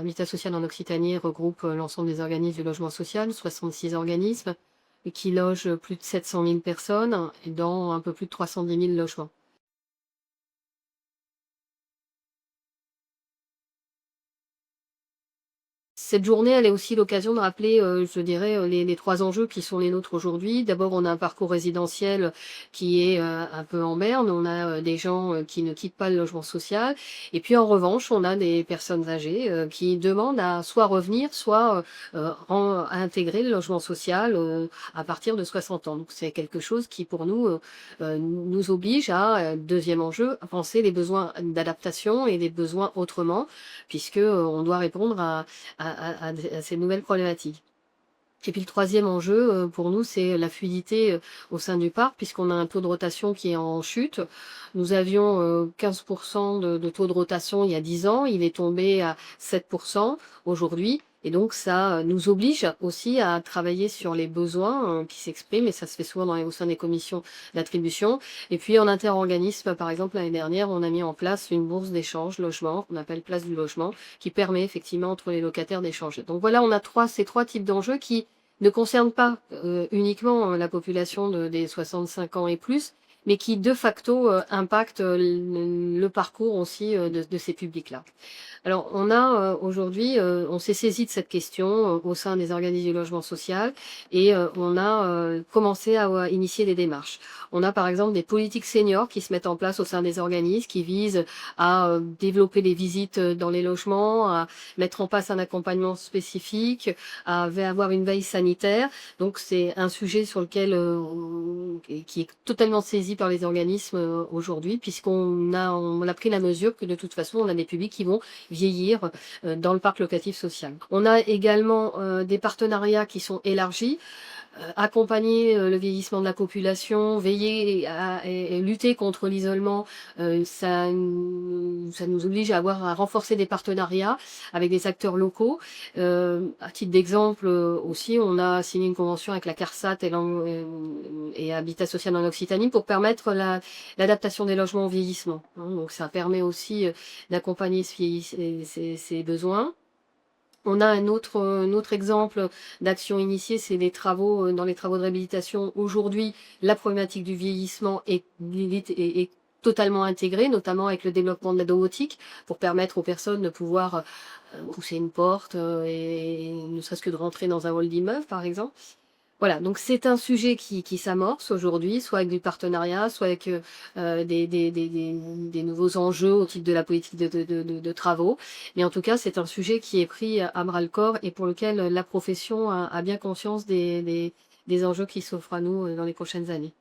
Habitat Social en Occitanie regroupe l'ensemble des organismes du logement social, 66 organismes, et qui logent plus de 700 000 personnes dans un peu plus de 310 000 logements. Cette journée, elle est aussi l'occasion de rappeler, je dirais, les 3 enjeux qui sont les nôtres aujourd'hui. D'abord, on a un parcours résidentiel qui est, un peu en berne. On a, des gens, qui ne quittent pas le logement social et puis, en revanche, on a des personnes âgées, qui demandent à soit revenir, soit, à intégrer le logement social, à partir de 60 ans. Donc c'est quelque chose qui, pour nous, nous oblige à, 2e enjeu, à penser les besoins d'adaptation et les besoins autrement puisque, on doit répondre à ces nouvelles problématiques. Et puis le 3e enjeu, pour nous, c'est la fluidité, au sein du parc, puisqu'on a un taux de rotation qui est en chute. Nous avions, 15 de taux de rotation il y a 10 ans, il est tombé à 7 aujourd'hui et donc ça, nous oblige aussi à travailler sur les besoins, qui s'expriment et ça se fait souvent au sein des commissions d'attribution. Et puis en interorganisme, par exemple, l'année dernière, on a mis en place une bourse d'échange logement, qu'on appelle Place du logement, qui permet effectivement entre les locataires d'échanger. Donc voilà, on a ces 3 types d'enjeux qui ne concerne pas uniquement la population des 65 ans et plus, mais qui de facto impacte le parcours aussi de ces publics-là. Alors, on a aujourd'hui, on s'est saisi de cette question au sein des organismes du logement social et on a commencé à initier des démarches. On a par exemple des politiques seniors qui se mettent en place au sein des organismes, qui visent à développer les visites dans les logements, à mettre en place un accompagnement spécifique, à avoir une veille sanitaire. Donc c'est un sujet sur lequel qui est totalement saisi par les organismes aujourd'hui, puisqu'on a pris la mesure que de toute façon on a des publics qui vont vieillir dans le parc locatif social. On a également des partenariats qui sont élargis, accompagner le vieillissement de la population, veiller et lutter contre l'isolement, ça nous oblige à renforcer des partenariats avec des acteurs locaux. À titre d'exemple aussi, on a signé une convention avec la CARSAT et Habitat Social en Occitanie pour permettre l'adaptation des logements au vieillissement. Donc ça permet aussi d'accompagner ces besoins. On a un autre exemple d'action initiée, c'est les travaux, dans les travaux de réhabilitation. Aujourd'hui, la problématique du vieillissement est totalement intégrée, notamment avec le développement de la domotique, pour permettre aux personnes de pouvoir pousser une porte et ne serait-ce que de rentrer dans un hall d'immeuble, par exemple. Voilà, donc c'est un sujet qui s'amorce aujourd'hui, soit avec du partenariat, soit avec des nouveaux enjeux au titre de la politique de travaux. Mais en tout cas, c'est un sujet qui est pris à bras-le-corps et pour lequel la profession a bien conscience des enjeux qui s'offrent à nous dans les prochaines années.